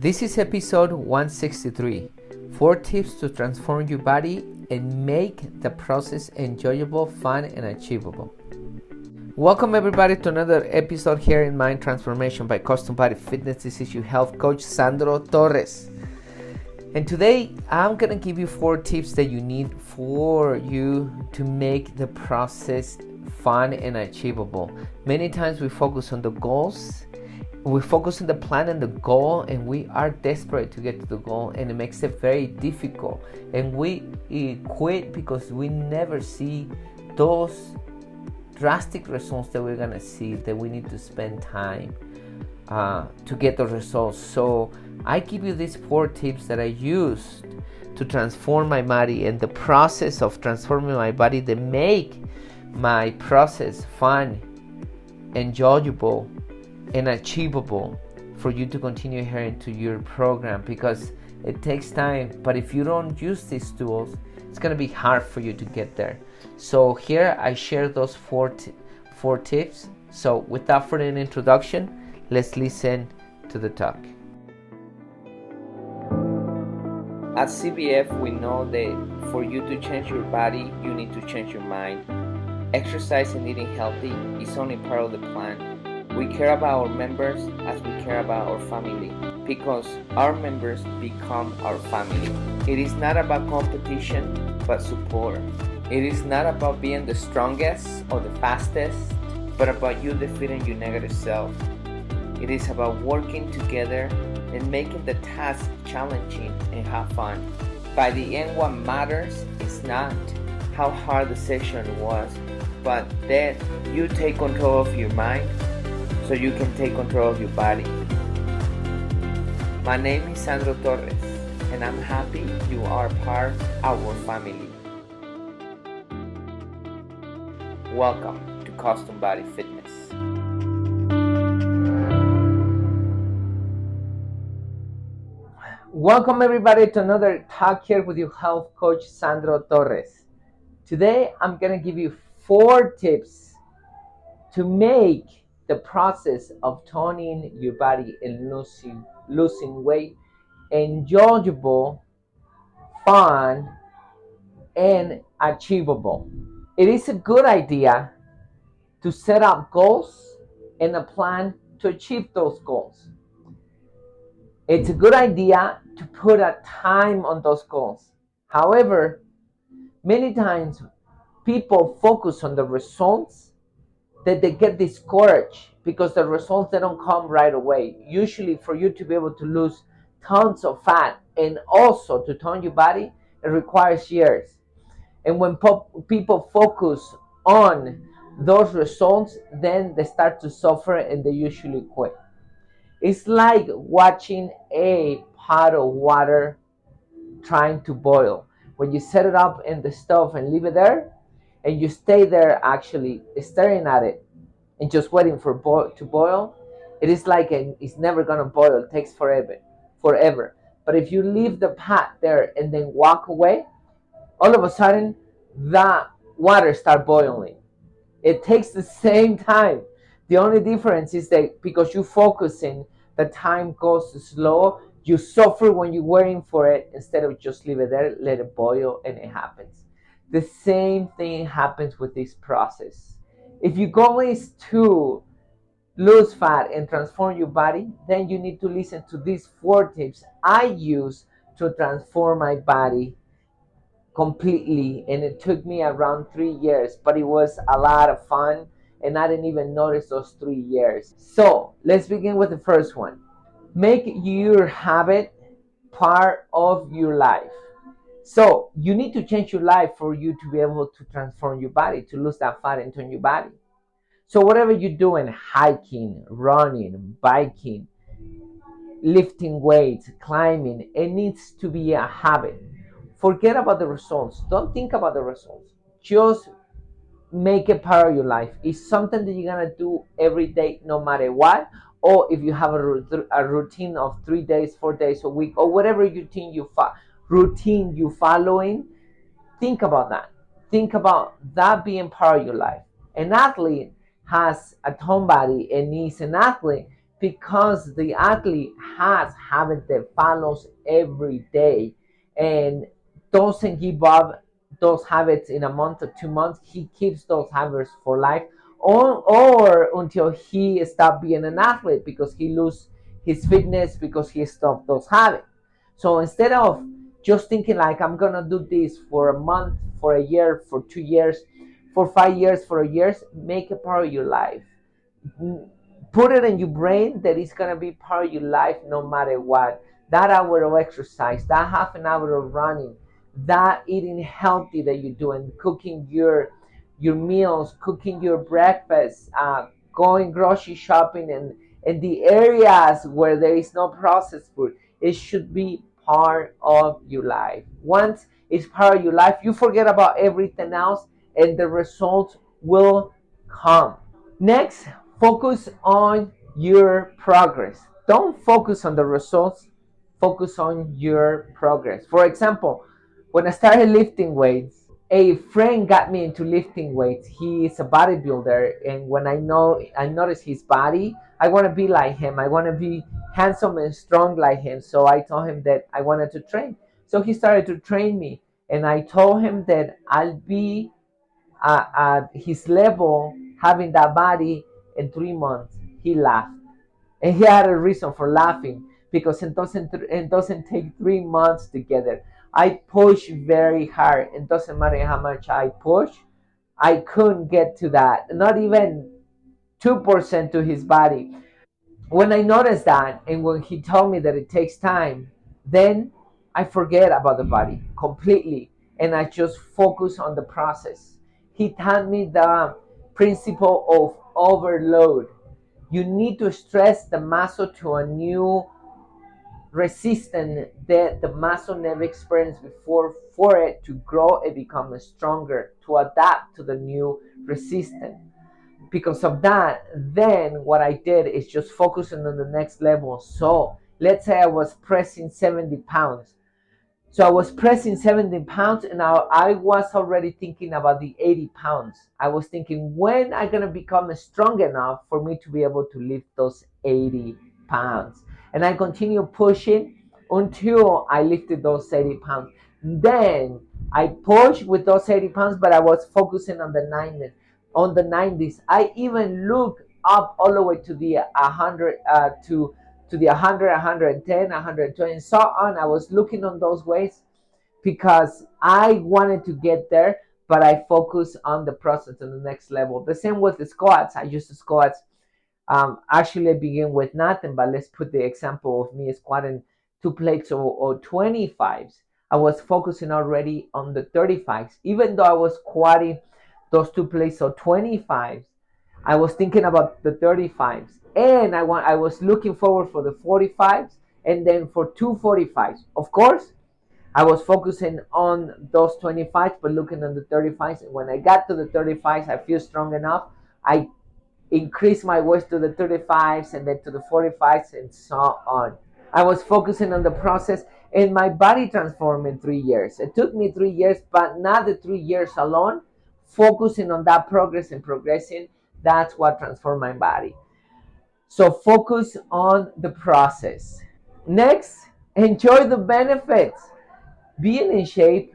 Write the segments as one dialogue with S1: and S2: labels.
S1: This is episode 163, 4 tips to transform your body and make the process enjoyable, fun, and achievable. Welcome everybody to another episode here in Mind Transformation by Custom Body Fitness. This is your health coach, Sandro Torres. And today I'm going to give you 4 tips that you need for you to make the process fun and achievable. Many times we focus on the goals. We focus on the plan and the goal, and we are desperate to get to the goal, and it makes it very difficult. And we quit because we never see those drastic results that we're gonna see, that we need to spend time to get the results. So I give you these 4 tips that I used to transform my body, and the process of transforming my body that make my process fun, enjoyable, and achievable for you to continue here into your program, because it takes time. But if you don't use these tools, it's going to be hard for you to get there. So here I share those 4 tips. So without further introduction, let's listen to the talk. At CBF, we know that for you to change your body, you need to change your mind. Exercise and eating healthy is only part of the plan. We care about our members as we care about our family, because our members become our family. It is not about competition, but support. It is not about being the strongest or the fastest, but about you defeating your negative self. It is about working together and making the task challenging and have fun. By the end, what matters is not how hard the session was, but that you take control of your mind so you can take control of your body. My name is Sandro Torres, and I'm happy you are part of our family. Welcome to Custom Body Fitness. Welcome everybody to another talk here with your health coach, Sandro Torres. Today I'm going to give you 4 tips to make the process of toning your body and losing weight enjoyable, fun, and achievable. It is a good idea to set up goals and a plan to achieve those goals. It's a good idea to put a time on those goals. However, many times people focus on the results that they get discouraged because the results, they don't come right away. Usually for you to be able to lose tons of fat and also to tone your body, it requires years. And when people focus on those results, then they start to suffer and they usually quit. It's like watching a pot of water trying to boil. When you set it up in the stove and leave it there, and you stay there actually staring at it and just waiting for to boil, it is like it's never gonna boil. It takes forever. But if you leave the pot there and then walk away, all of a sudden that water starts boiling. It takes the same time. The only difference is that because you're focusing, the time goes slow. You suffer when you're waiting for it instead of just leave it there, let it boil, and it happens. The same thing happens with this process. If your goal is to lose fat and transform your body, then you need to listen to these 4 tips I use to transform my body completely. And it took me around 3 years, but it was a lot of fun, and I didn't even notice those 3 years. So let's begin with the first one. Make your habit part of your life. So you need to change your life for you to be able to transform your body, to lose that fat and turn your body. So whatever you're doing, hiking, running, biking, lifting weights, climbing, it needs to be a habit. Forget about the results. Don't think about the results. Just make it part of your life. It's something that you're going to do every day, no matter what. Or if you have a routine of 3 days, 4 days a week, or whatever routine you're following, think about that. Think about that being part of your life. An athlete has a toned body and is an athlete because the athlete has habits that follows every day and doesn't give up those habits in a month or 2 months. He keeps those habits for life, or until he stop being an athlete because he lose his fitness because he stopped those habits. So instead of just thinking like I'm gonna do this for a month, for a year, for 2 years, for 5 years, for a year, make it part of your life. Put it in your brain that it's gonna be part of your life no matter what. That hour of exercise, that half an hour of running, that eating healthy that you're doing, cooking your meals, cooking your breakfast, going grocery shopping, and in the areas where there is no processed food, it should be part of your life. Once it's part of your life, you forget about everything else, and the results will come. Next, focus on your progress. Don't focus on the results, focus on your progress. For example, when I started lifting weights, a friend got me into lifting weights. He is a bodybuilder, and when I noticed his body, I want to be like him. I want to be handsome and strong like him. So I told him that I wanted to train. So he started to train me, and I told him that I'll be at his level, having that body in 3 months. He laughed. And he had a reason for laughing because it doesn't take 3 months to get there. I push very hard. It doesn't matter how much I push, I couldn't get to that. Not even 2% to his body. When I noticed that, and when he told me that it takes time, then I forget about the body completely and I just focus on the process. He taught me the principle of overload. You need to stress the muscle to a new resistance that the muscle never experienced before for it to grow and become stronger, to adapt to the new resistance. Because of that, then what I did is just focusing on the next level. So let's say I was pressing 70 pounds. So I was pressing 70 pounds and now I was already thinking about the 80 pounds. I was thinking when I'm going to become strong enough for me to be able to lift those 80 pounds. And I continued pushing until I lifted those 80 pounds. Then I pushed with those 80 pounds, but I was focusing on the 90s. On the 90s, I even looked up all the way to the 100 to the 100, 110, 120, and so on. I was looking on those ways because I wanted to get there, but I focused on the process on the next level. The same with the squats. I used to squats. Actually, I begin with nothing, but let's put the example of me squatting two plates or 25s. I was focusing already on the 35s, even though I was squatting those two plates or 25s. I was thinking about the 35s, and I was looking forward for the 45s, and then for two 45s. Of course, I was focusing on those 25s, but looking on the 35s. And when I got to the 35s, I feel strong enough. I increased my weight to the 35s, and then to the 45s, and so on. I was focusing on the process, and my body transformed in 3 years. It took me 3 years, but not the 3 years alone. Focusing on that progress and progressing, that's what transformed my body. So focus on the process. Next, enjoy the benefits. Being in shape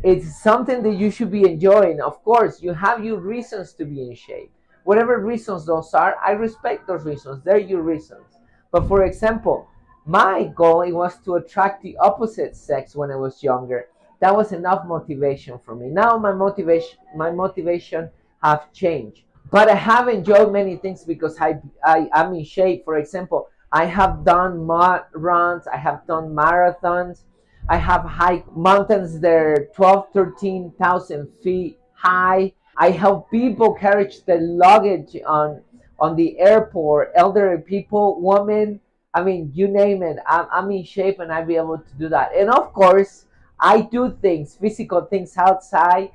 S1: is something that you should be enjoying. Of course, you have your reasons to be in shape. Whatever reasons those are, I respect those reasons. They're your reasons. But for example, my goal it was to attract the opposite sex when I was younger. That was enough motivation for me. Now my motivation have changed. But I have enjoyed many things because I am in shape. For example, I have done runs, I have done marathons, I have hiked mountains that are 12, 13,000 feet high. I help people carry the luggage on the airport, elderly people, women. I mean, you name it. I'm in shape and I'll be able to do that. And of course, I do things, physical things outside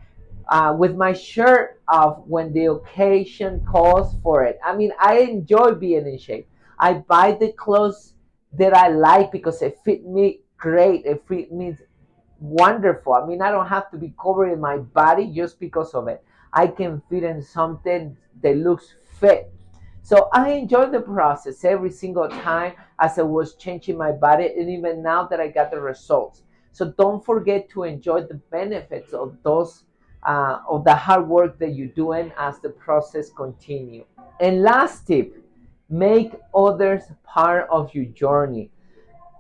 S1: with my shirt off when the occasion calls for it. I mean, I enjoy being in shape. I buy the clothes that I like because it fit me great. It fit me wonderful. I mean, I don't have to be covering my body just because of it. I can fit in something that looks fit. So I enjoyed the process every single time as I was changing my body, and even now that I got the results. So don't forget to enjoy the benefits of those of the hard work that you're doing as the process continues. And last tip, make others part of your journey.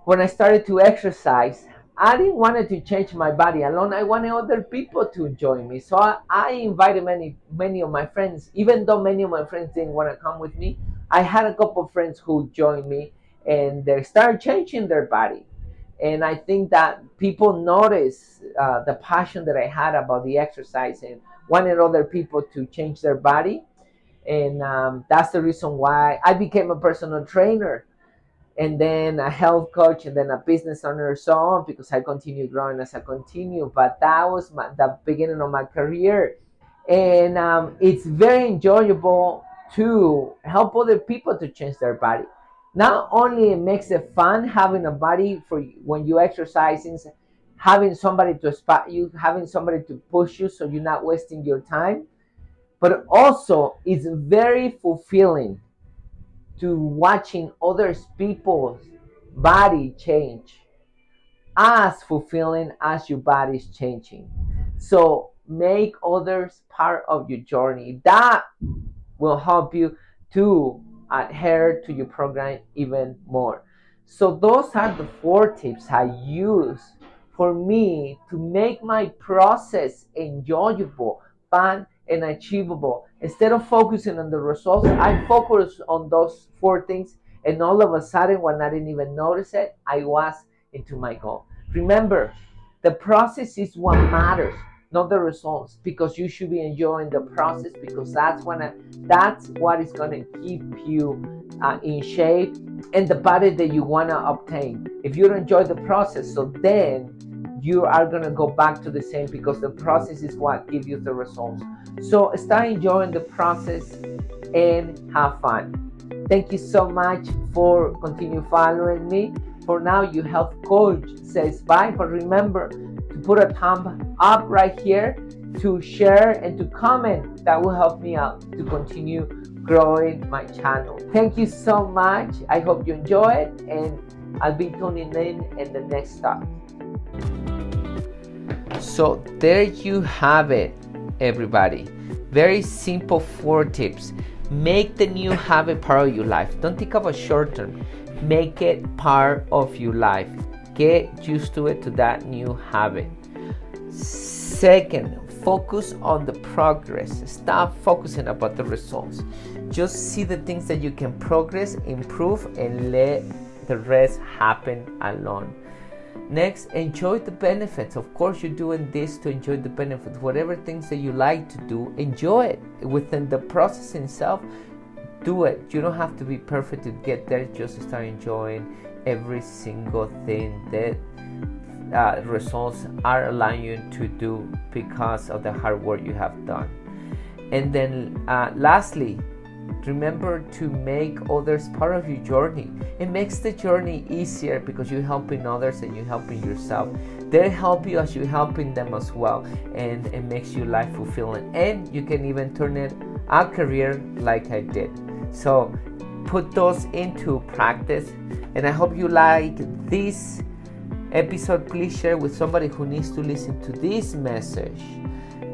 S1: When I started to exercise, I didn't want to change my body alone. I wanted other people to join me. So I invited many of my friends. Even though many of my friends didn't want to come with me, I had a couple of friends who joined me, and they started changing their body. And I think that people noticed the passion that I had about the exercise and wanted other people to change their body. And that's the reason why I became a personal trainer, and then a health coach, and then a business owner, so on, because I continue growing as I continue. But that was the beginning of my career. And it's very enjoyable to help other people to change their body. Not only it makes it fun having a body for when you exercising, having somebody to spot you, having somebody to push you so you're not wasting your time, but also it's very fulfilling to watching other people's body change, as fulfilling as your body is changing. So make others part of your journey. That will help you to adhere to your program even more. So those are the 4 tips I use for me to make my process enjoyable, fun, and achievable. Instead of focusing on the results, I focus on those 4 things, and all of a sudden, when I didn't even notice it, I was into my goal. Remember, the process is what matters, not the results, because you should be enjoying the process, because that's what is going to keep you in shape and the body that you want to obtain. If you don't enjoy the process, so then you are going to go back to the same, because the process is what gives you the results. So start enjoying the process and have fun. Thank you so much for continue following me. For now, your health coach says bye, but remember to put a thumb up right here, to share and to comment. That will help me out to continue growing my channel. Thank you so much. I hope you enjoy it, and I'll be tuning in the next stop. So there you have it, everybody. Very simple 4 tips. Make the new habit part of your life. Don't think of a short term. Make it part of your life. Get used to it, to that new habit. Second, focus on the progress. Stop focusing about the results. Just see the things that you can progress, improve, and let the rest happen alone. Next, enjoy the benefits. Of course, you're doing this to enjoy the benefits. Whatever things that you like to do, enjoy it. Within the process itself, do it. You don't have to be perfect to get there. Just start enjoying every single thing that results are allowing you to do because of the hard work you have done. And then lastly, remember to make others part of your journey. It makes the journey easier because you're helping others and you're helping yourself. They help you as you're helping them as well, and it makes your life fulfilling. And you can even turn it a career like I did. So put those into practice, and I hope you like this episode. Please share with somebody who needs to listen to this message.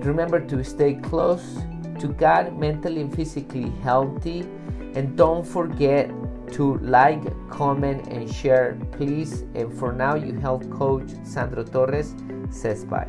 S1: Remember to stay close to God, mentally and physically healthy, and don't forget to like, comment, and share, please. And for now, your health coach Sandro Torres says bye.